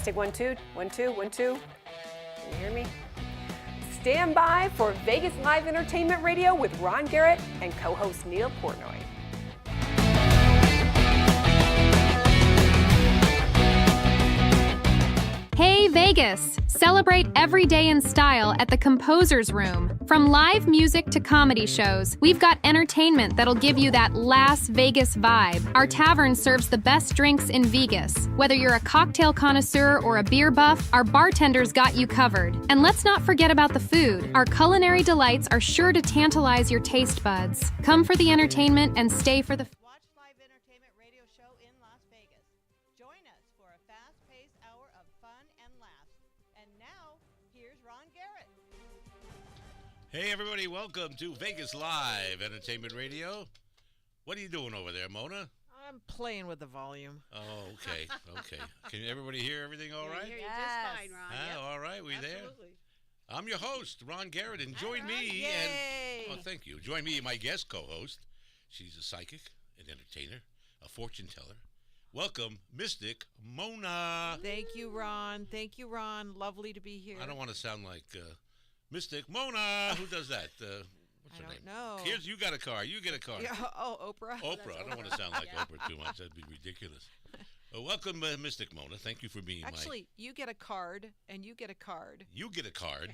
Testing 1 2 1 2 1 2. Can you hear me? Stand by for Vegas Live Entertainment Radio with Ron Garrett and co-host Neil Portnoy. Hey Vegas! Celebrate every day in style at the Composer's Room. From live music to comedy shows, we've got entertainment that'll give you that Las Vegas vibe. Our tavern serves the best drinks in Vegas. Whether you're a cocktail connoisseur or a beer buff, our bartenders got you covered. And let's not forget about the food. Our culinary delights are sure to tantalize your taste buds. Come for the entertainment and stay for the Watch live entertainment radio show in Las Vegas. Join us for a fast-paced hour of fun and laughs. And now, here's Ron Garrett. Hey everybody, welcome to Vegas Live Entertainment Radio. What are you doing over there, Mona? I'm playing with the volume. Oh, okay. Can everybody hear everything all right? I hear you just fine, Ron. Yep. All right, we there? Absolutely. I'm your host, Ron Garrett, and join me Yay! and thank you. Join me, my guest co-host. She's a psychic, an entertainer, a fortune teller. Welcome, Mystic Mona. Thank you, Ron. Thank you, Ron. Lovely to be here. I don't want to sound like Mystic Mona. Who does that? What's her I name? don't know. Here's you got a car. You get a car. Yeah, Oprah. Oprah. I don't want to sound like Oprah too much. That'd be ridiculous. Welcome, Mystic Mona. Thank you for being Actually, you get a card, and you get a card. You get a card.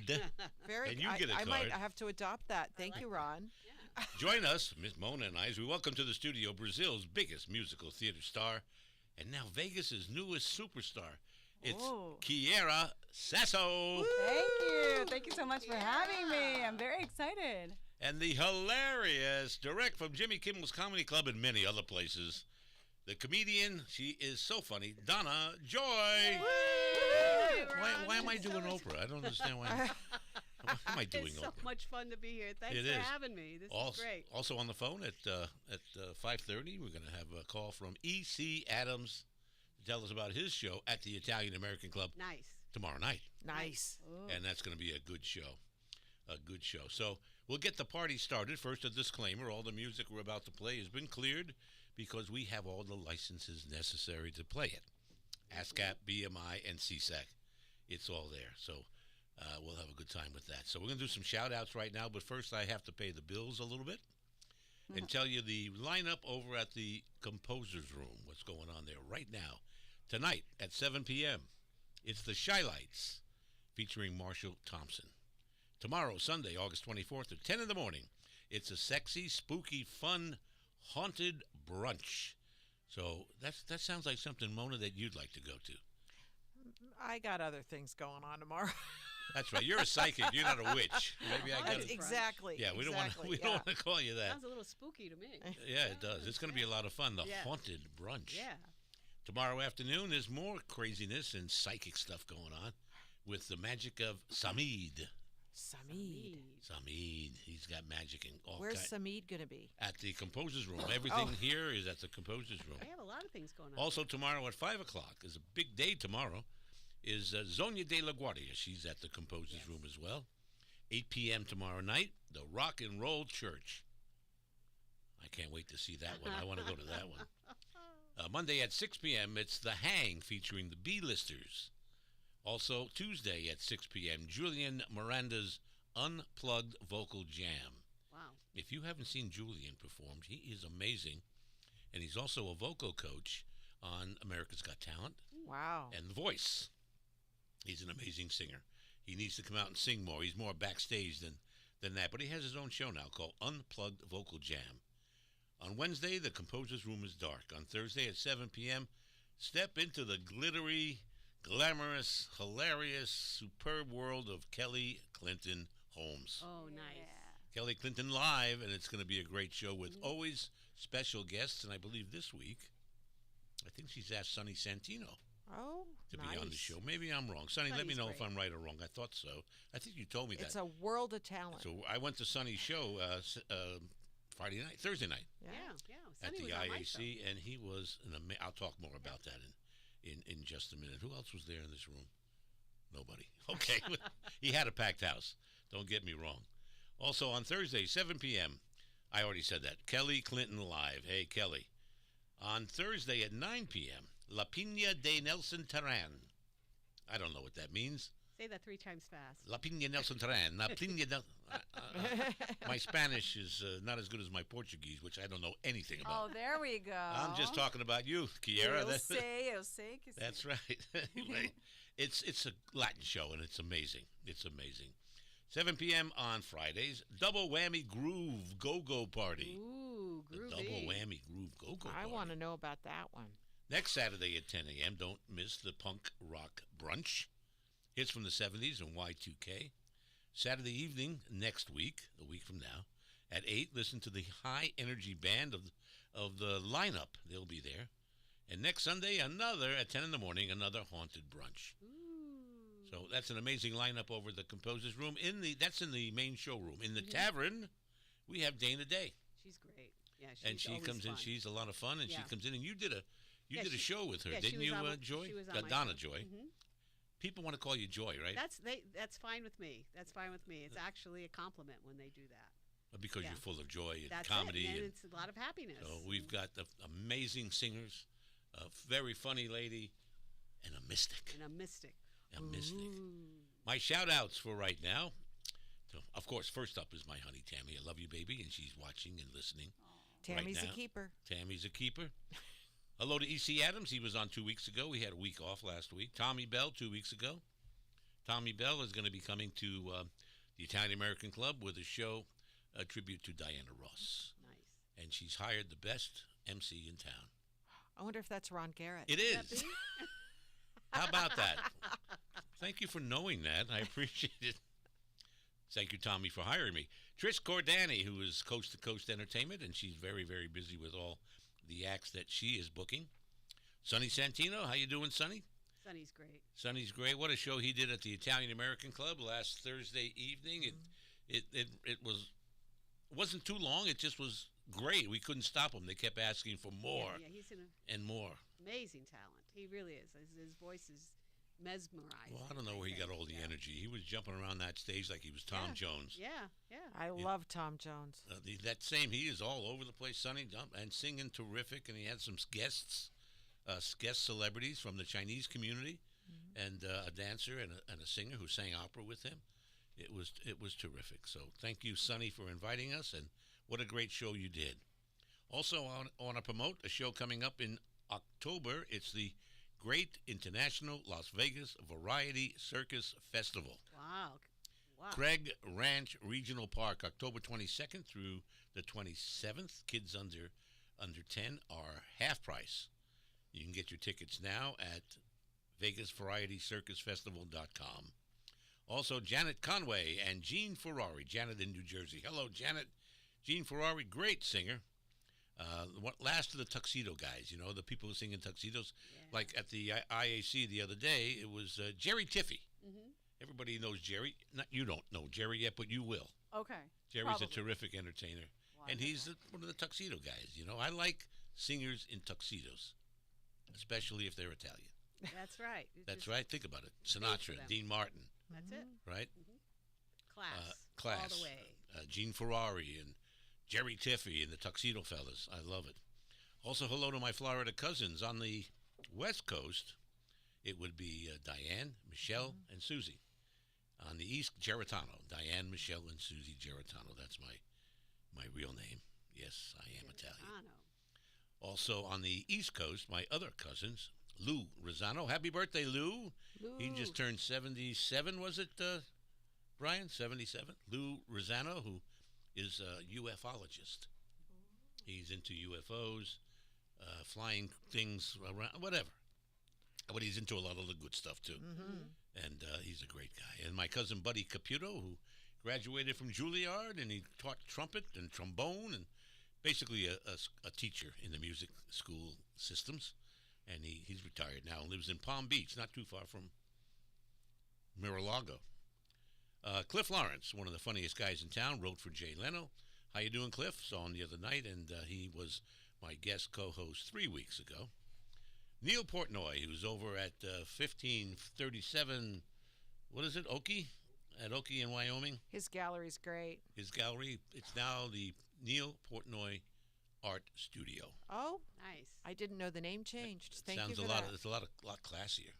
Very. And you get a I might card. have to adopt that. Thank you, Ron. Join us, Miss Mona and I, as we welcome to the studio Brazil's biggest musical theater star, and now Vegas's newest superstar. It's Oh. Kiara SASSO. Thank you. Thank you so much for having me. I'm very excited. And the hilarious, direct from Jimmy Kimmel's Comedy Club and many other places, the comedian, she is so funny, Donna Joy. Why am I doing Oprah? I don't understand why. Why am I doing It's so Oprah? much fun to be here. Thanks It for is. having me. This Also, is great. also on the phone at 5:30, we're going to have a call from E.C. Adams to tell us about his show at the Italian American Club Nice. tomorrow night. Nice. Ooh. And that's going to be a good show. A good show. So we'll get the party started. First, a disclaimer. All the music we're about to play has been cleared because we have all the licenses necessary to play it. ASCAP, BMI, and CSAC. It's all there. So we'll have a good time with that. So we're going to do some shout-outs right now, but first I have to pay the bills a little bit and tell you the lineup over at the Composer's Room, what's going on there right now. Tonight at 7 p.m., it's the Shy Lights featuring Marshall Thompson. Tomorrow, Sunday, August 24th at 10 in the morning, it's a sexy, spooky, fun, haunted brunch. So that sounds like something, Mona, that you'd like to go to. I got other things going on tomorrow. That's right. You're a psychic. You're not a witch. Maybe I got That's it. exactly. Yeah, we don't want to. exactly, We don't want to call you that. Sounds a little spooky to me. Yeah, it does. It's going to be a lot of fun. The Yeah. haunted brunch. Yeah. Tomorrow afternoon, there's more craziness and psychic stuff going on with the magic of Samid. Samid. Samid. He's got magic and all Where's kinds. Samid going to be? At the Composer's Room. Everything Oh. here is at the Composer's Room. I have a lot of things going on. Also tomorrow at 5 o'clock is a big day tomorrow. Is Zonia de la Guardia. She's at the Composer's Room as well. 8 p.m. tomorrow night, the Rock and Roll Church. I can't wait to see that one. I want to go to that one. Monday at 6 p.m., it's The Hang featuring the B-Listers. Also, Tuesday at 6 p.m., Julian Miranda's Unplugged Vocal Jam. Wow. If you haven't seen Julian perform, he is amazing. And he's also a vocal coach on America's Got Talent Wow. and The Voice. He's an amazing singer. He needs to come out and sing more. He's more backstage than that. But he has his own show now called Unplugged Vocal Jam. On Wednesday, the Composer's Room is dark. On Thursday at 7 p.m., step into the glittery, glamorous, hilarious, superb world of Kelly Clinton Holmes. Oh, nice. Kelly Clinton live, and it's going to be a great show with always special guests. And I believe this week, I think she's asked Sonny Santino Oh, to nice. be on the show. Maybe I'm wrong. Sonny, let me Sonny's know if great. I'm right or wrong. I thought so. I think you told me It's that. a world of talent. So I went to Sonny's show Thursday night Yeah. Yeah. at Sonny the was on my show. IAC, and he was I'll talk more about that in just a minute. Who else was there in this room? Nobody. Okay. He had a packed house. Don't get me wrong. Also on Thursday, 7 p.m., I already said that. Kelly Clinton live. Hey, Kelly. On Thursday at 9 p.m., La Pina de Nelson Terran. I don't know what that means. Say that 3 times fast. La Piña Nelson Tran. La Piña my Spanish is not as good as my Portuguese, which I don't know anything about. Oh, there we go. I'm just talking about you, Kiara. Eu sei que That's sei. right. Anyway, it's a Latin show, and it's amazing. It's amazing. 7 p.m. on Fridays, Double Whammy Groove Go-Go Party. Ooh, The groovy. Double Whammy Groove Go-Go Party. I want to know about that one. Next Saturday at 10 a.m., don't miss the Punk Rock Brunch. Hits from the 70s and Y2K. Saturday evening next week, a week from now, at 8, listen to the high energy band of the lineup. They'll be there. And next Sunday, another at 10 in the morning, another haunted brunch. Ooh. So that's an amazing lineup over the composer's room. That's in the main showroom. In the tavern, we have Dana Day. She's great. Yeah, she's And she always comes in, fun. she's a lot of fun, and she Yeah. comes in, and you did a Yeah, a show with her, yeah, she didn't was you, on- Joy? she was on my Donna show. Joy. Mhm. People want to call you Joy, right? That's fine with me. That's fine with me. It's actually a compliment when they do that. Because yeah. you're full of joy and That's comedy. it. And and it's a lot of happiness. so we've got amazing singers, a very funny lady, and a mystic. And a mystic. A mystic. Ooh. My shout-outs for right now. So, of course, first up is my honey, Tammy. I love you, baby, and she's watching and listening. Tammy's right a now. keeper. Tammy's a keeper. Hello to E.C. Adams. He was on 2 weeks ago. We had a week off last week. Tommy Bell, 2 weeks ago. Tommy Bell is going to be coming to the Italian American Club with a show, a tribute to Diana Ross. Nice. And she's hired the best MC in town. I wonder if that's Ron Garrett. It That is. be? How about that? Thank you for knowing that. I appreciate it. Thank you, Tommy, for hiring me. Trish Cordani, who is Coast to Coast Entertainment, and she's very, very busy with all the acts that she is booking. Sonny Santino, how you doing, Sonny? Sonny's great. Sonny's great. What a show he did at the Italian American Club last Thursday evening. It wasn't too long. It just was great. We couldn't stop him. They kept asking for more Yeah, he's an and more. amazing talent. He really is. His voice is mesmerizing. Well, I don't know where he got think. all the Yeah. energy. He was jumping around that stage like he was Tom Yeah. Jones. Yeah, yeah. I love Tom Jones. He is all over the place, Sonny, and singing terrific. And he had some guest celebrities from the Chinese community, and a dancer and a singer who sang opera with him. It was terrific. So thank you, Sonny, for inviting us, and what a great show you did. Also, I want to promote a show coming up in October. It's the Great International Las Vegas Variety Circus Festival. Wow. Wow. Craig Ranch Regional Park, October 22nd through the 27th. Kids under 10 are half price. You can get your tickets now at VegasVarietyCircusFestival.com. Also, Janet Conway and Gene Ferrari. Janet in New Jersey. Hello, Janet. Gene Ferrari, great singer. Last of the tuxedo guys, the people who sing in tuxedos. Yeah. Like at the IAC the other day, it was Jerry Tiffy. Mm-hmm. Everybody knows Jerry. You don't know Jerry yet, but you will. Okay. Jerry's Probably. a terrific entertainer. And he's one of the tuxedo guys. I like singers in tuxedos, especially if they're Italian. That's right. That's Just right. Think about it. for Sinatra, them. Dean Martin, That's it. right? Class. All Class. the way. Gene Ferrari and Jerry Tiffy and the Tuxedo Fellas. I love it. Also, hello to my Florida cousins. On the West Coast, it would be Diane, Michelle, and Susie. On the East, Geritano. Diane, Michelle, and Susie Geritano. That's my real name. Yes, I am Italian. I know. Also on the East Coast, my other cousins, Lou Rosano. Happy birthday, Lou. He just turned 77, was it, Brian? 77? Lou Rosano, who is a ufologist. He's into UFOs, flying things around, whatever. But he's into a lot of the good stuff, too. And he's a great guy. And my cousin Buddy Caputo, who graduated from Juilliard, and he taught trumpet and trombone, and basically a teacher in the music school systems. And he's retired now and lives in Palm Beach, not too far from Mar-a-Lago. Cliff Lawrence, one of the funniest guys in town, wrote for Jay Leno. How you doing, Cliff? Saw him the other night, and he was my guest co-host 3 weeks ago. Neil Portnoy, who's over at 1537, what is it, Okie? At Okie in Wyoming. His gallery's great. His gallery, it's now the Neil Portnoy Art Studio. Oh, Nice. I didn't know the name changed. Thank Sounds you a for lot. that. It's a lot classier.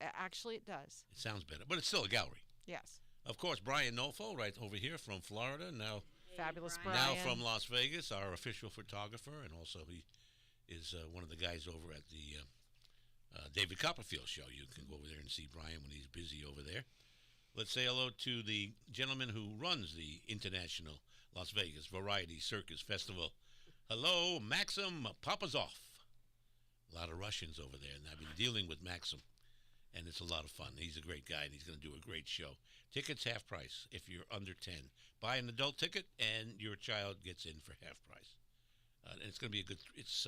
Actually, it does. It sounds better, but it's still a gallery. Yes. Of course, Brian Nofo, right over here from Florida, Fabulous now Brian. from Las Vegas, our official photographer, and also he is one of the guys over at the David Copperfield show. You can go over there and see Brian when he's busy over there. Let's say hello to the gentleman who runs the International Las Vegas Variety Circus Festival. Hello, Maxim Papazov. A lot of Russians over there, and I've been dealing with Maxim, and it's a lot of fun. He's a great guy, and he's going to do a great show. Tickets half price if you're under 10. Buy an adult ticket, and your child gets in for half price. And it's going to be a good. It's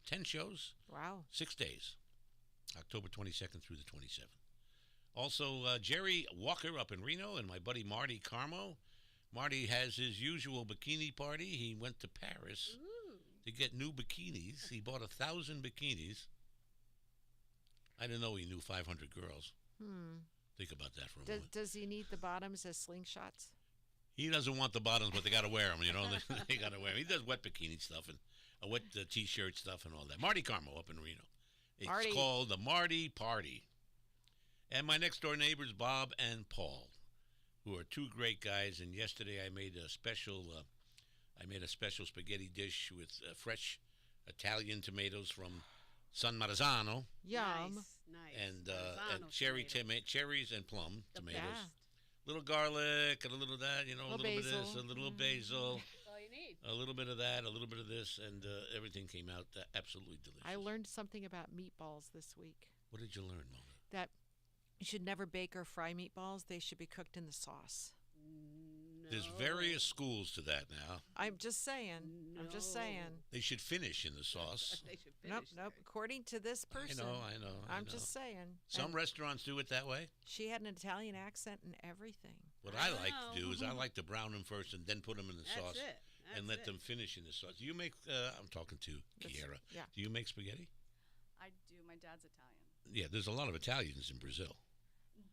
10 shows. Wow. 6 days, October 22nd through the 27th. Also, Jerry Walker up in Reno, and my buddy Marty Carmo. Marty has his usual bikini party. He went to Paris to get new bikinis. He bought 1,000 bikinis. I didn't know he knew 500 girls. Think about that for a moment. Does he need the bottoms as slingshots? He doesn't want the bottoms, but they got to wear them. You know, they got to wear them. He does wet bikini stuff and wet t-shirt stuff and all that. Marty Carmo up in Reno. It's Marty. called the Marty Party. And my next door neighbors, Bob and Paul, who are two great guys. And yesterday I made a special spaghetti dish with fresh Italian tomatoes from San Marzano Yum. Nice. and cherries and plum tomatoes. Yeah. Little garlic and a little of that, a little bit of this, basil. a little basil, That's all you need. a little bit of that, a little bit of this, and everything came out absolutely delicious. I learned something about meatballs this week. What did you learn, Mona? That you should never bake or fry meatballs. They should be cooked in the sauce. There's various schools to that now. I'm just saying. I'm just saying. They should finish in the sauce. They should Nope, finish nope. there. According to this person. I know. I'm just saying. Some And restaurants do it that way. she had an Italian accent and everything. What I I like to do know. is I like to brown them first and then put them in the That's sauce it. and That's let it. them finish in the sauce. Do you make? I'm talking to That's- Kiara. yeah. Do you make spaghetti? I do. My dad's Italian. Yeah, there's a lot of Italians in Brazil.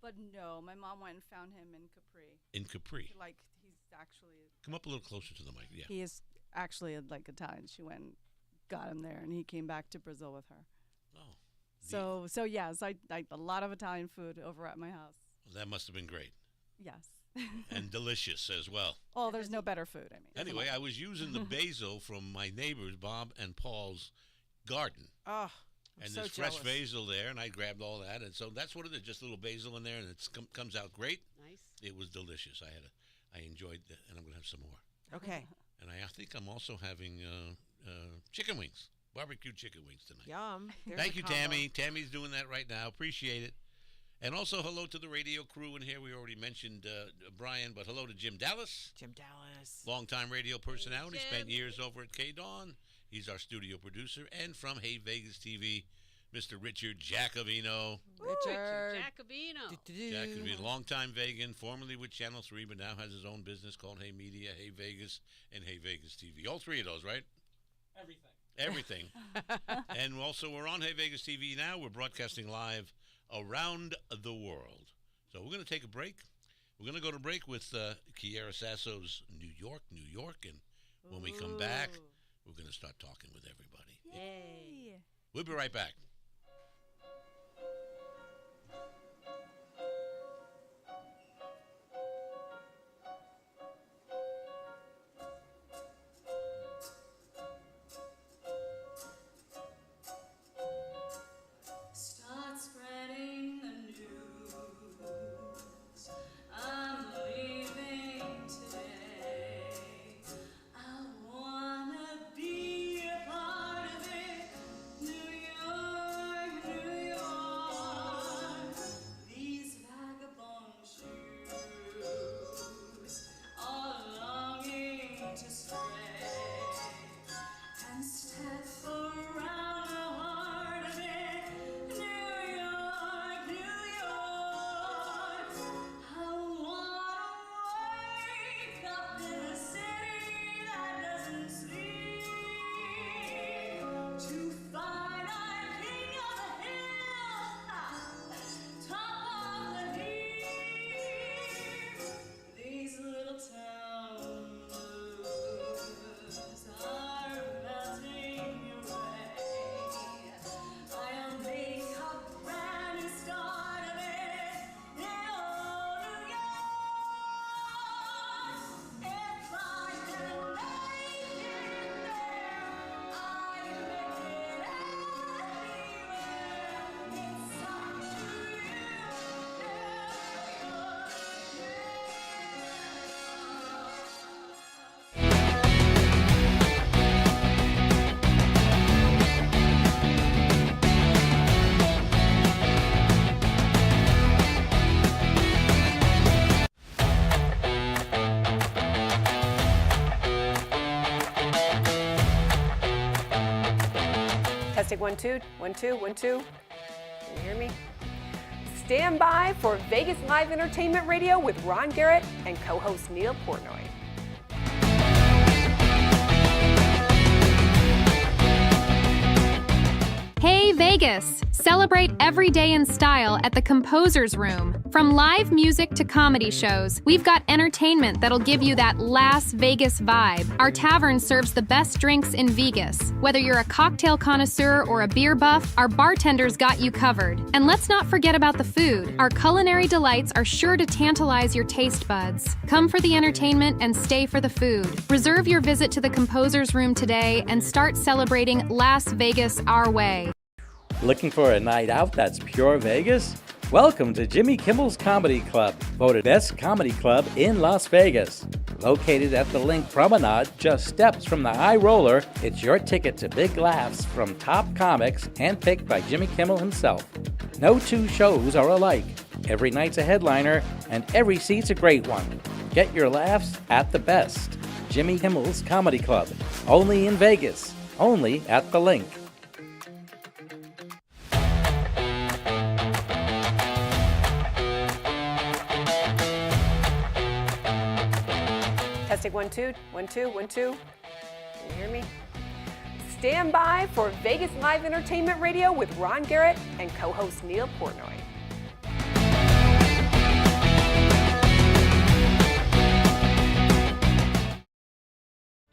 But no, my mom went and found him in Capri. In Capri. Like, he's actually, Come up a little closer to the mic. Yeah. he is actually like Italian. She went and got him there, and he came back to Brazil with her. Oh. So yes, I a lot of Italian food over at my house. That must have been great Yes. and delicious as well. Oh, there's no better food. I mean. Anyway, I was using the basil from my neighbors, Bob and Paul's garden. Oh, I'm And so there's jealous. fresh basil there, and I grabbed all that. And so that's what it is, just a little basil in there, and it comes out great. Nice. It was delicious. I enjoyed it, and I'm going to have some more. Okay. And I think I'm also having chicken wings, barbecue chicken wings tonight. Yum. There's Thank a you, combo. Tammy. Tammy's doing that right now. Appreciate it. And also hello to the radio crew in here. We already mentioned Brian, but hello to Jim Dallas, Jim Dallas. longtime radio personality, Jim. spent years over at KDAWN. He's our studio producer. And from Hey Vegas TV, Mr. Richard Jacovino. Richard. Jacobino. Jacovino, longtime vegan, formerly with Channel 3, but now has his own business called Hey Media, Hey Vegas, and Hey Vegas TV. All three of those, right? Everything. And also, we're on Hey Vegas TV now. We're broadcasting live around the world. So we're going to take a break. We're going to go to break with Kiara Sasso's New York. And when we come back, we're going to start talking with everybody. Yay. We'll be right back. Start spreading the news. I'm leaving today. I wanna be a part of it. New York. Testing 1 2 1 2 1 2. Can you hear me? Stand by for Vegas Live Entertainment Radio with Ron Garrett and co-host Neil Portnoy. Hey Vegas! Celebrate every day in style at the Composer's Room. From live music to comedy shows, we've got entertainment that'll give you that Las Vegas vibe. Our tavern serves the best drinks in Vegas. Whether you're a cocktail connoisseur or a beer buff, our bartenders got you covered. And let's not forget about the food. Our culinary delights are sure to tantalize your taste buds. Come for the entertainment and stay for the food. Reserve your visit to the Composer's Room today and start celebrating Las Vegas our way. Looking for a night out that's pure Vegas? Welcome to Jimmy Kimmel's Comedy Club, voted best comedy club in Las Vegas. Located at the Link Promenade, just steps from the High Roller, it's your ticket to big laughs from top comics handpicked by Jimmy Kimmel himself. No two shows are alike. Every night's a headliner, and every seat's a great one. Get your laughs at the best. Jimmy Kimmel's Comedy Club, only in Vegas, only at the Link. Testing 1 2 1 2 1 2. Can you hear me? Stand by for Vegas Live Entertainment Radio with Ron Garrett and co-host Neil Portnoy.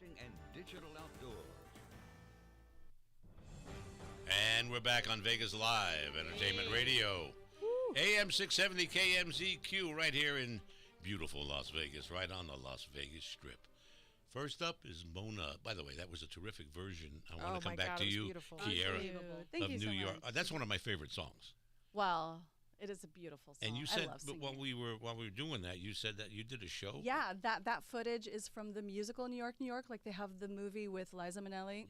And digital outdoors. And we're back on Vegas Live Entertainment Radio. AM 670 KMZQ right here in beautiful Las Vegas, right on the Las Vegas Strip. First up is Mona. By the way, that was a terrific version. I want to come back to you, beautiful. Kiara Thank of you New so York. much. That's one of my favorite songs. Well, it is a beautiful song. And you I said, love but singing. while we were doing that, you said that you did a show. Yeah, that footage is from the musical New York, New York. Like they have the movie with Liza Minnelli,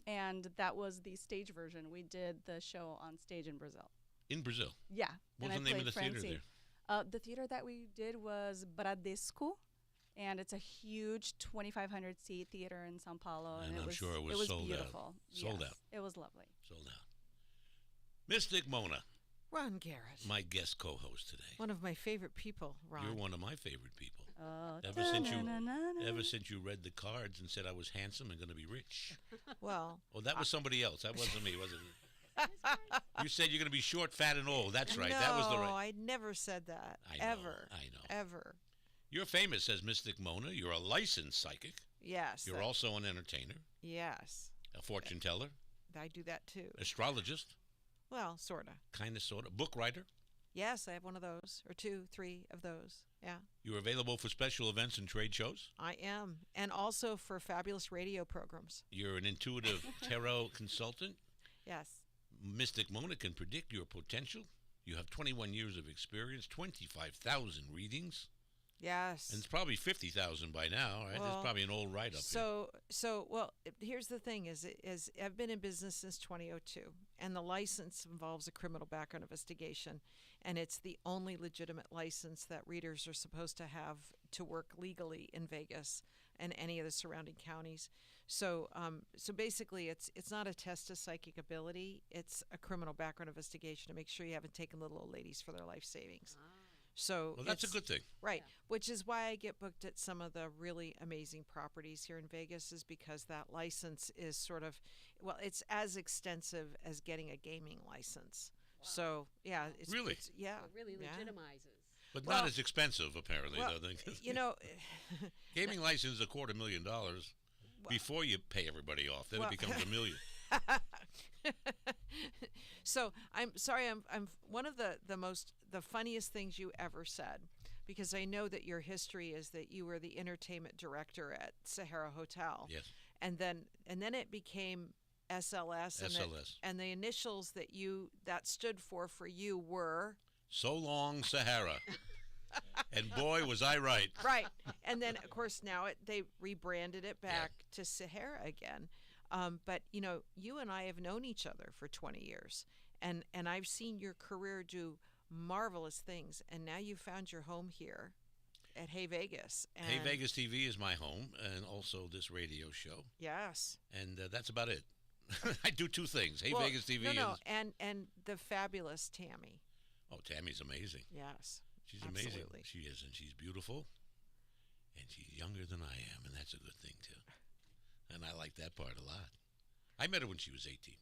and that was the stage version. We did the show on stage in Brazil. In Brazil. Yeah. What's and the I name of the played theater Francine. there? The theater that we did was Bradesco, and it's a huge 2,500 seat theater in Sao Paulo. And I'm it was, sure it was sold out. beautiful. Sold Yes, out. It was lovely. Sold out. Mystic Mona, Ron Garrett. my guest co-host today. One of my favorite people, Ron. You're one of my favorite people. Oh, Ever since you read the cards and said I was handsome and going to be rich. Well, Oh, that was somebody else. That wasn't me, was it? You said you're going to be short, fat, and old. That's right. No, That was the right. I never said that. I know, Ever. I know. Ever. You're famous as Mystic Mona. You're a licensed psychic. Yes. You're also an entertainer, Yes. a fortune teller, I do that too. astrologist, Well, sort of. kind of, sort of, book writer. Yes, I have one of those, or 2, 3 of those. Yeah, You're available for special events and trade shows. I am. And also for fabulous radio programs. You're an intuitive tarot consultant. Yes. Mystic Mona can predict your potential. You have 21 years of experience, 25,000 readings, Yes. and it's probably 50,000 by now, right? There's Well, probably an old write-up here. Here's the thing: is I've been in business since 2002, and the license involves a criminal background investigation, and it's the only legitimate license that readers are supposed to have to work legally in Vegas and any of the surrounding counties. So basically, it's not a test of psychic ability; it's a criminal background investigation to make sure you haven't taken little old ladies for their life savings. So Well, that's a it's- good thing. Right, which is why I get booked at some of the really amazing properties here in Vegas, is because that license is sort of, well, it's as extensive as getting a gaming license. So, yeah. Really? Yeah. It really yeah. legitimizes. But Well- not as expensive, apparently. Well, though. you know, Gaming license is $250,000 before you pay everybody off. Then well- it becomes $1 million. So I'm sorry. I'm one of the funniest things you ever said, because I know that your history is that you were the entertainment director at Sahara Hotel. Yes. And then it became SLS. SLS. And the initials that stood for you were So long, Sahara. And boy, was I right. right. And then of course now they rebranded it back to Sahara again. But you and I have known each other for 20 years, and I've seen your career do marvelous things, and now you found your home here at Hey Vegas. And Hey Vegas TV is my home, and also this radio show. Yes. And that's about it. I do two things. Hey Well, Vegas TV no, and and the fabulous Tammy. oh, Tammy's amazing. Yes, She's amazing. absolutely. She is, and she's beautiful, and she's younger than I am, and that's a good thing too. And I like that part a lot. I met her when she was 18.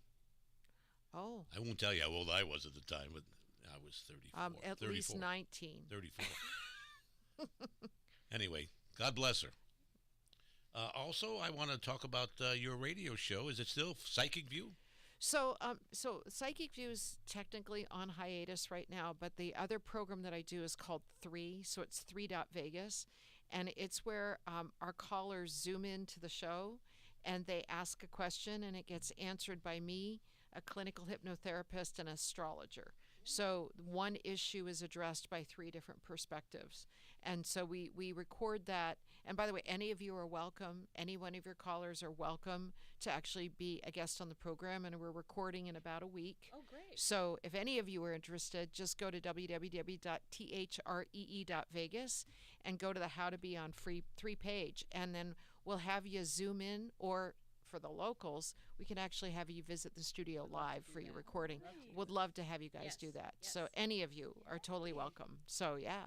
Oh, I won't tell you how old I was at the time, but I was 34. at 34, least 19. 34. Anyway, God bless her. Also, I want to talk about your radio show. Is it still Psychic View? So, Psychic View is technically on hiatus right now, but the other program that I do is called 3, so it's 3.Vegas, and it's where our callers zoom into the show, and they ask a question, and it gets answered by me, a clinical hypnotherapist, and astrologer. So one issue is addressed by 3 different perspectives. And so we record that. And by the way, any of you are welcome. Any one of your callers are welcome to actually be a guest on the program. And we're recording in about a week. Oh, great. So if any of you are interested, just go to www.three.vegas and go to the How to Be on Free 3 page. And then we'll have you zoom in, or for the locals, we can actually have you visit the studio live for your recording. Would love to have you guys do that. So any of you are totally welcome. So yeah.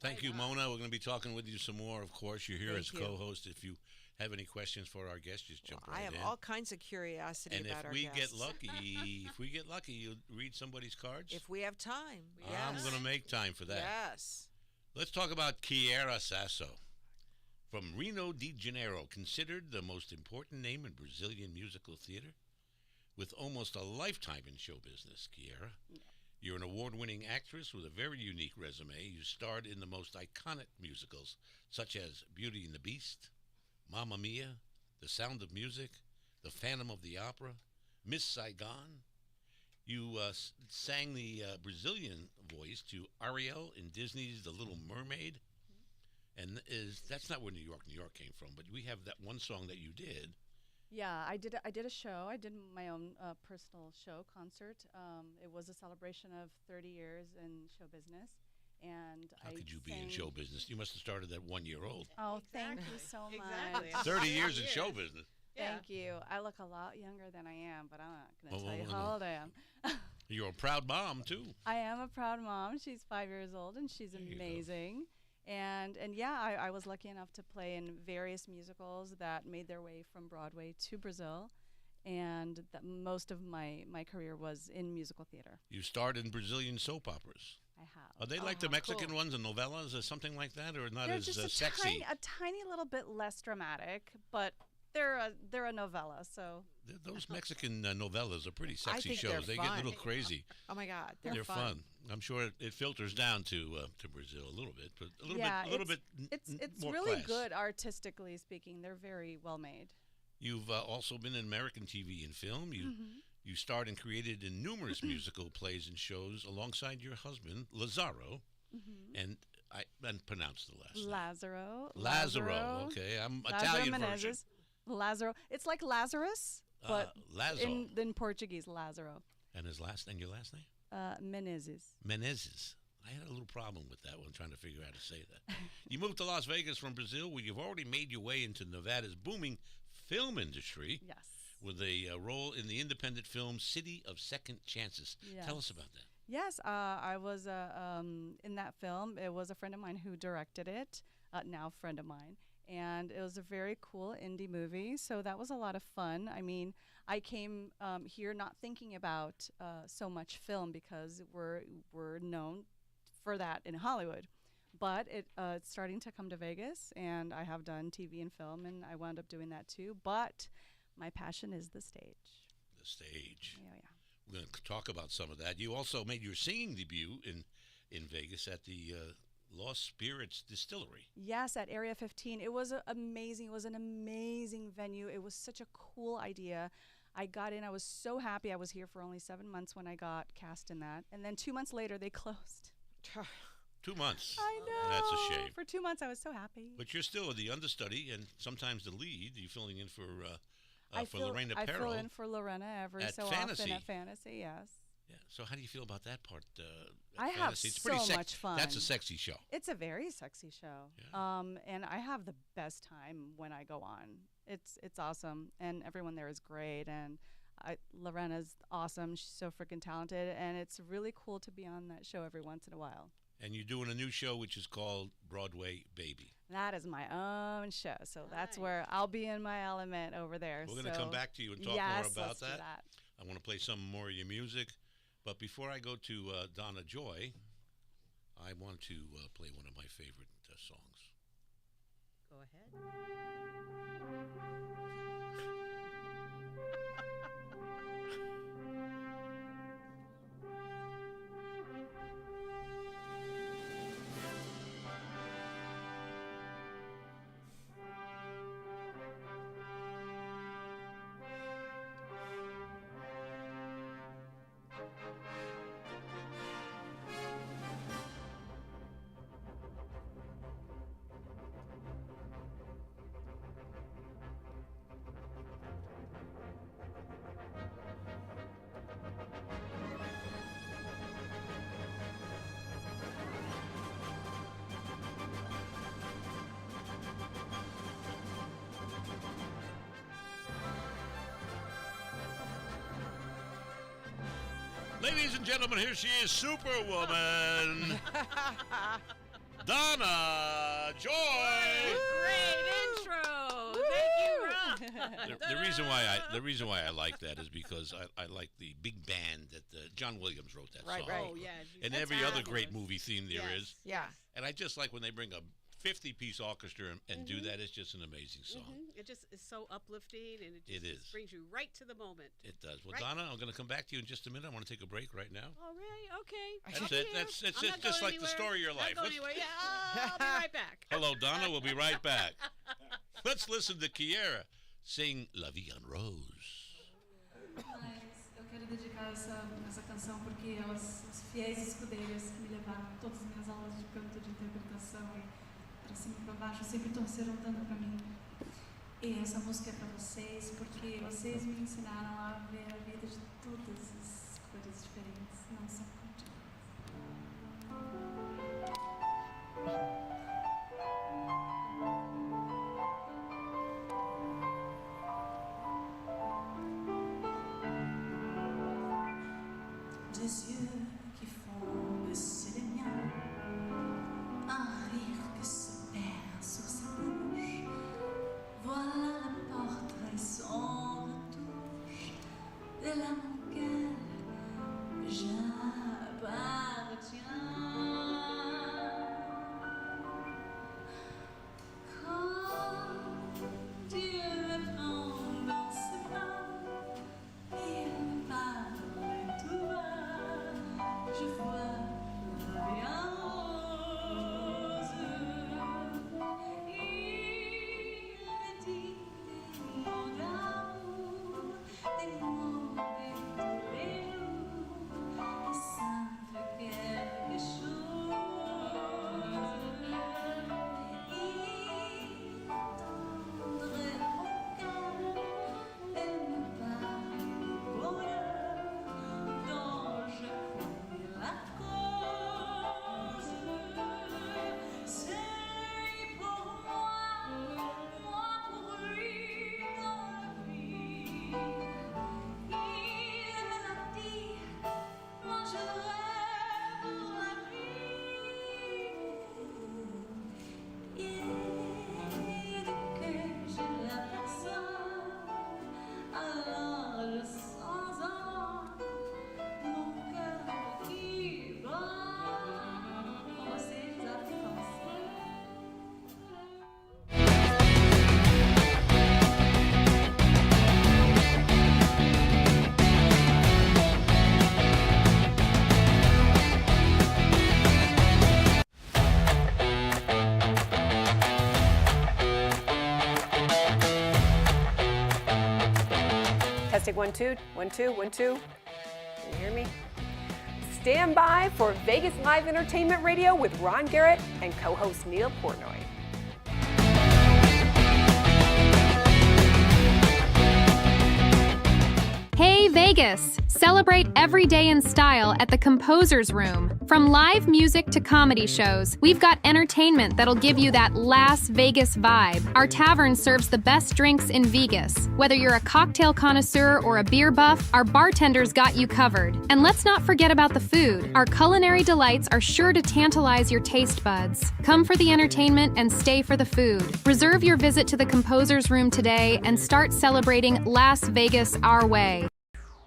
Thank you, Mona. We're going to be talking with you some more. Of course, you're here Thank as you. co-host. If you have any questions for our guests, just jump I right have in. all kinds of curiosity And about if our we guests. get lucky, you read somebody's cards. If we have time. I'm yes. going to make time for that. Yes. Let's talk about Kiara Sasso. From Rio de Janeiro, considered the most important name in Brazilian musical theater, with almost a lifetime in show business, Kiara. You're an award-winning actress with a very unique resume. You starred in the most iconic musicals, such as Beauty and the Beast, Mamma Mia, The Sound of Music, The Phantom of the Opera, Miss Saigon. You sang the Brazilian voice to Ariel in Disney's The Little Mermaid. And that's not where New York came from, but we have that one song that you did. Yeah, I did a show. I did my own personal show concert. It was a celebration of 30 years in show business, and How I could you be in sang- show business? You must have started at 1 year old. Oh, thank you so Exactly. much. 30 years in show business. Thank you. I look a lot younger than I am, but I'm not going to Oh, tell you no. how old I am. You're a proud mom too. I am a proud mom. She's 5 years old, and she's There you go. amazing. And yeah, I was lucky enough to play in various musicals that made their way from Broadway to Brazil, and that most of my career was in musical theater. You starred in Brazilian soap operas. I have. Are they like the how Mexican cool. ones, the novellas, or something like that, or not They're as just a sexy? tiny little bit less dramatic, but they're a novella. So Those Mexican novellas are pretty I sexy think shows. they're They get a little fun. crazy. Oh my God, They're they're fun. I'm sure it filters down to Brazil a little bit, but a little bit. It's more really class. good artistically speaking. They're very well made. You've also been in American TV and film. You starred and created in numerous musical plays and shows alongside your husband Lazaro, and I pronounced the last name. Lazaro. Okay, I'm Lazaro Italian version. Menezes. Lazaro. It's like Lazarus, but Lazo. in Portuguese, Lazaro. And your last name? Menezes. Menezes. I had a little problem with that one, trying to figure out how to say that. You moved to Las Vegas from Brazil, where you've already made your way into Nevada's booming film industry Yes. with a role in the independent film City of Second Chances. Tell us Yes. about that. Yes, I was in that film. It was a friend of mine who directed it, now friend of mine. And it was a very cool indie movie, so that was a lot of fun. I mean, I came here not thinking about so much film because we're known for that in Hollywood. But it's starting to come to Vegas, and I have done TV and film, and I wound up doing that too. But my passion is the stage. The stage. Yeah. We're going to talk about some of that. You also made your singing debut in Vegas at the Lost Spirits Distillery. Yes, at Area 15. It was amazing. It was an amazing venue. It was such a cool idea. I got in. I was so happy. I was here for only 7 months when I got cast in that. And then 2 months later, they closed. 2 months. I know. That's a shame. For 2 months, I was so happy. But you're still the understudy and sometimes the lead. You're filling in for I Lorena fill Perro. in for Lorena every at so Fantasy. often at Fantasy, yes. Yeah. So how do you feel about that part? I have fantasy? It's pretty so much fun. That's a sexy show. It's a very sexy show. Yeah. And I have the best time when I go on. It's awesome, and everyone there is great, and Lorena's awesome. She's so freaking talented, and it's really cool to be on that show every once in a while. And you're doing a new show which is called Broadway Baby. That is my own show, so that's where I'll be in my element over there. We're going to come back to you and talk yes, more about let's do that. I want to play some more of your music. But before I go to Donna Joy, I want to play one of my favorite songs. Go ahead. Ladies and gentlemen, here she is, Superwoman, Donna Joy. Great intro. Thank you, Ron. The reason why I like that is because I like the big band that John Williams wrote that song. Oh, yeah. And That's every other fabulous. great movie theme there Yes. is. Yeah. And I just like when they bring a 50-piece orchestra and do that. It's just an amazing song. It just is so uplifting, and It is. brings you right to the moment. It does. Well, Right. Donna, I'm going to come back to you in just a minute. I want to take a break right now. All right, okay. That's I'll it. be here. That's I'm it. not Just going like the anywhere. story of your Not life. going anywhere. Yeah, I'll be right back. Hello, Donna. We'll be right back. Let's listen to Kiara sing La Vie en Rose. Mas eu quero dedicar essa canção porque elas, as fiéis escudeiras que me levaram a todas as minhas aulas de canto, de interpretação e para cima e para baixo, sempre torceram tanto para mim. E essa música é para vocês porque vocês me ensinaram a ver a vida de todas as cores diferentes, não só contigo. Des yeux qui font baisser les miens, un rire que se perd sur sa bouche. Voilà le portrait sans retouche de l'âme auquel j'appartiens. Quand Dieu me prend dans ses bras, il parle tout bas, je vois la vie en rose. Il me dit des mots d'amour, des mots de tous les jours, et ça me fait quelque chose. Il tendrait mon cœur et me parle du bonheur dont je connais la cause. C'est pour moi pour lui dans la vie. Il me l'a dit, moi je rêve pour la vie. Et dès que je l'aperçois, alors je sens en mon cœur qui bat. Oh, c'est africain. Testing 1 2 1 2 1 2. Can you hear me? Stand by for Vegas Live Entertainment Radio with Ron Garrett and co-host Neil Portnoy. Hey Vegas! Celebrate every day in style at the Composer's Room. From live music to comedy shows, we've got entertainment that'll give you that Las Vegas vibe. Our tavern serves the best drinks in Vegas. Whether you're a cocktail connoisseur or a beer buff, our bartenders got you covered. And let's not forget about the food. Our culinary delights are sure to tantalize your taste buds. Come for the entertainment and stay for the food. Reserve your visit to the Composer's Room today and start celebrating Las Vegas our way.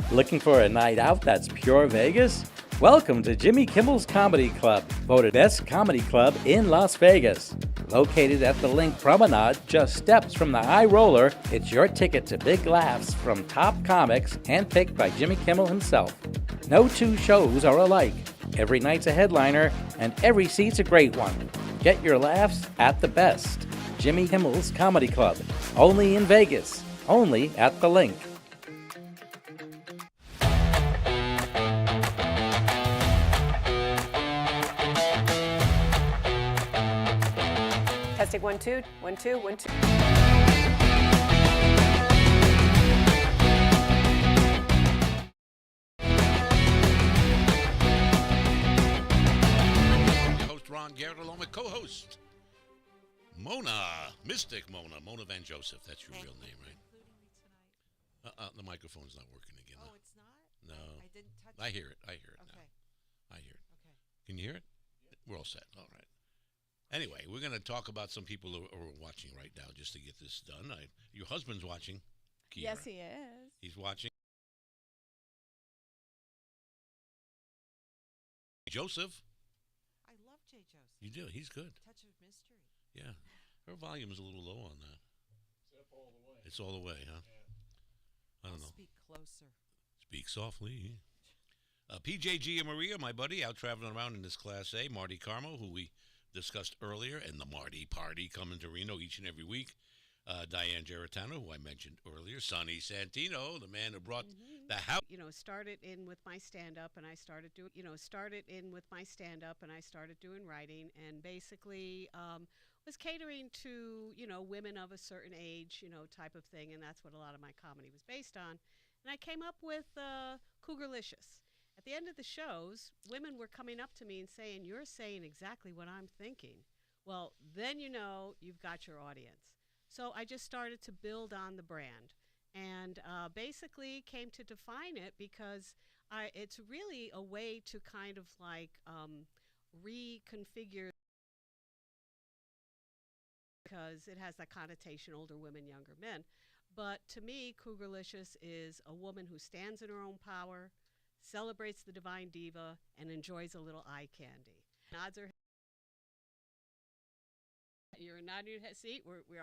Looking for a night out that's pure Vegas? Welcome to Jimmy Kimmel's Comedy Club, voted best comedy club in Las Vegas. Located at the Link Promenade, just steps from the High Roller, it's your ticket to big laughs from top comics handpicked by Jimmy Kimmel himself. No two shows are alike. Every night's a headliner, and every seat's a great one. Get your laughs at the best. Jimmy Kimmel's Comedy Club, only in Vegas, only at the Link. Testing 1 2 1 2 1 2. Host Ron Garrett along with co-host Mona, Mystic Mona Van Joseph. That's your real name, right? The microphone's not working again. Oh, it's not? No. I didn't touch I it. hear it. Okay. Now. I hear it. Okay. Can you hear it? We're all set. All right. Anyway, we're going to talk about some people who are watching right now just to get this done. Your husband's watching, Kiara. Yes, he is. He's watching. Joseph. I love Jay Joseph. You do. He's good. Touch of mystery. Yeah. Her volume is a little low on that. It's all the way, huh? I don't know. Speak closer. Speak softly. PJG and Maria, my buddy, out traveling around in this Class A. Marty Carmo, who we discussed earlier, and the Marty Party coming to Reno each and every week. Diane Geritano, who I mentioned earlier. Sonny Santino, the man who brought the house. Started in with my stand-up, and I started doing, writing, and basically was catering to, women of a certain age, type of thing, and that's what a lot of my comedy was based on. And I came up with Cougarlicious. At the end of the shows, women were coming up to me and saying, "You're saying exactly what I'm thinking." Well, then you've got your audience. So I just started to build on the brand, and basically came to define it because it's really a way to kind of like reconfigure, because it has that connotation, older women, younger men. But to me, Cougarlicious is a woman who stands in her own power, celebrates the divine diva, and enjoys a little eye candy. Nods her. You're nodding your head. See, we're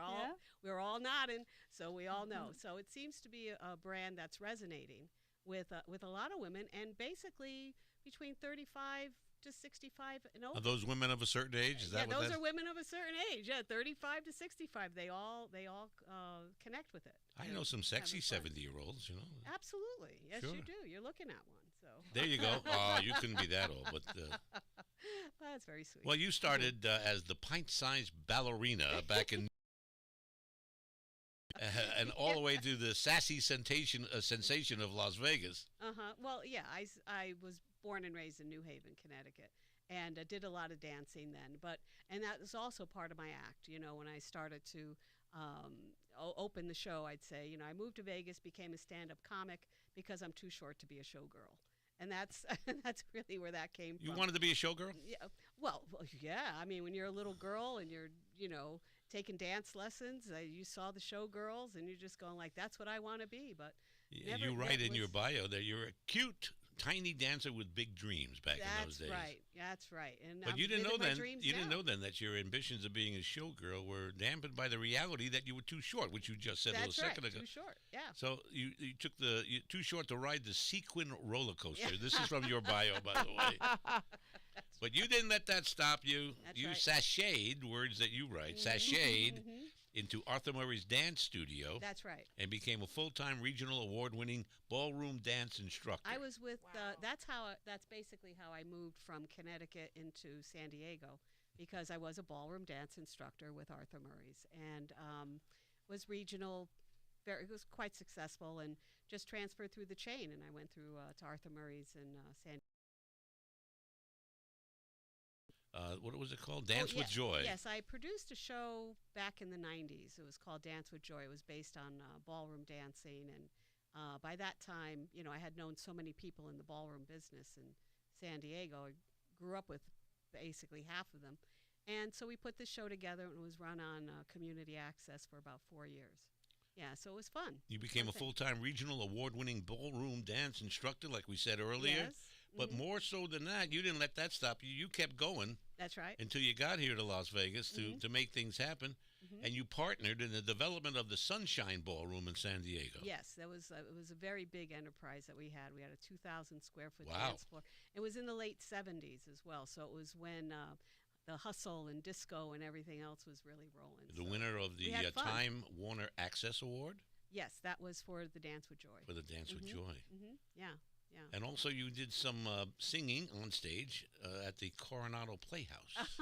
all nodding, so we all know. So it seems to be a brand that's resonating with a lot of women, and basically between 35 to 65 and over. Are those women of a certain age? Is that what those are women of a certain age. Yeah, 35 to 65. They all connect with it. I know some sexy 70-year-olds. Absolutely, yes, Sure. you do. You're looking at one. So There you go. Oh, you couldn't be that old, but. That's very sweet. Well, you started as the pint-sized ballerina back in, and all the way to the sassy sensation of Las Vegas. Well, yeah, I was born and raised in New Haven, Connecticut, and did a lot of dancing then. And that was also part of my act. When I started to open the show, I'd say, I moved to Vegas, became a stand-up comic because I'm too short to be a showgirl. And that's really where that came from. You wanted to be a showgirl? Yeah. Well, yeah. I mean, when you're a little girl and you're, taking dance lessons, you saw the showgirls, and you're just going like, "That's what I want to be." But you write in your bio that you're a cute, tiny dancer with big dreams back in those days. That's right. And but you didn't know then. You didn't know then that your ambitions of being a showgirl were dampened by the reality that you were too short, which you just said a little second ago. Too short. Yeah. So you took too short to ride the sequin roller coaster. Yeah. This is from your bio, by the way. But you didn't let that stop you. You sashayed, words that you write, sashayed into Arthur Murray's dance studio. That's right. And became a full-time regional award-winning ballroom dance instructor. I was with, that's basically how I moved from Connecticut into San Diego, because I was a ballroom dance instructor with Arthur Murray's, and was regional it was quite successful, and just transferred through the chain. And I went through to Arthur Murray's in San. What was it called? Dance with Joy. Yes, I produced a show back in the 90s. It was called Dance with Joy. It was based on ballroom dancing. And by that time, I had known so many people in the ballroom business in San Diego. I grew up with basically half of them. And so we put this show together, and it was run on community access for about 4 years. Yeah, so it was fun. You became a full-time regional award-winning ballroom dance instructor, like we said earlier. Yes. But more so than that, you didn't let that stop you. You kept going. That's right. Until you got here to Las Vegas to make things happen. And you partnered in the development of the Sunshine Ballroom in San Diego. Yes, it was a very big enterprise that we had. We had a 2,000 square foot Wow. dance floor. It was in the late 70s as well. So it was when the hustle and disco and everything else was really rolling. The So winner of we the had fun. Time Warner Access Award Yes, that was for the Dance with Joy. for the Dance with Joy. Yeah, yeah. And also you did some singing on stage at the Coronado Playhouse.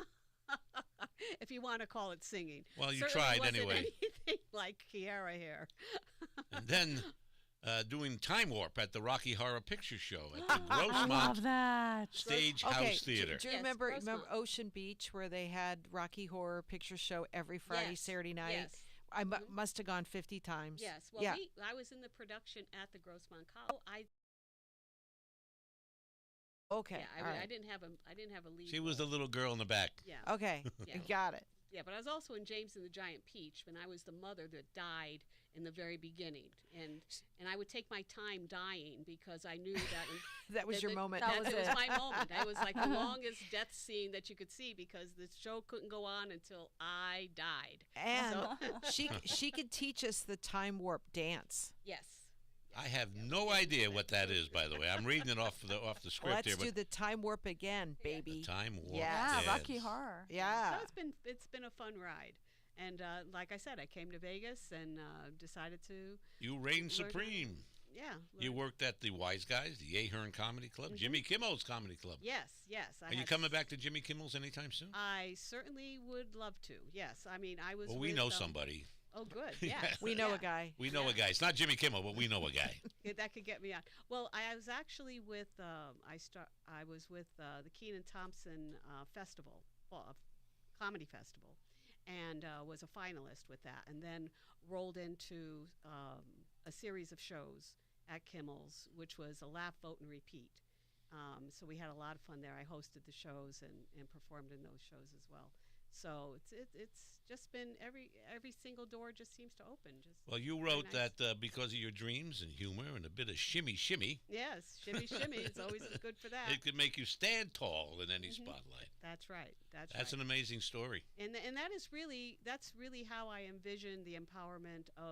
If you want to call it singing. Well, you Certainly tried wasn't anyway. Anything like Kiara here. And then doing Time Warp at the Rocky Horror Picture Show at the I Grossmont love that. Stage Okay, House Theater. Do you Yes, remember Rosemont. Ocean Beach, where they had Rocky Horror Picture Show every Friday, Yes, Saturday night? yes. I must have gone 50 times. Yes. Well, yeah. I was in the production at the Grossmont College. Okay. Yeah, all right. I didn't have a lead. She was the role. little girl in the back. Yeah. Okay. Yeah. Got it. Yeah, but I was also in James and the Giant Peach when I was the mother that died in the very beginning, and I would take my time dying because I knew that That was your moment. That was it was it. my moment. It was like the longest death scene that you could see because the show couldn't go on until I died. And she could teach us the time warp dance. Yes. I have no idea what that is, by the way. I'm reading it off the script Let's here, do but the time warp again, baby. the Time Warp Yeah, Dance. Rocky Horror. Yeah. So it's been a fun ride, and like I said, I came to Vegas and decided to. You reigned learn- supreme. Yeah. You learn- worked at the Wise Guys, the Ahern Comedy Club, Jimmy Kimmel's Comedy Club. Yes. I Are you had coming back to Jimmy Kimmel's anytime soon? I certainly would love to. Yes, I mean I was. Well, we with, know somebody. Oh, good. Yes. We know yeah. a guy. We know a guy. It's not Jimmy Kimmel, but we know a guy. Yeah, that could get me on. Well, I was actually with I was with the Kenan Thompson festival, comedy festival, and was a finalist with that, and then rolled into a series of shows at Kimmel's, which was a laugh, vote, and repeat. So we had a lot of fun there. I hosted the shows and performed in those shows as well. So it's just been every single door just seems to open. Just Well, you very wrote nice. that because of your dreams and humor and a bit of shimmy shimmy, Yes, shimmy shimmy. It's always good for that. it could make you stand tall in any spotlight. That's right. That's That's right. an amazing story. And that's really how I envision the empowerment of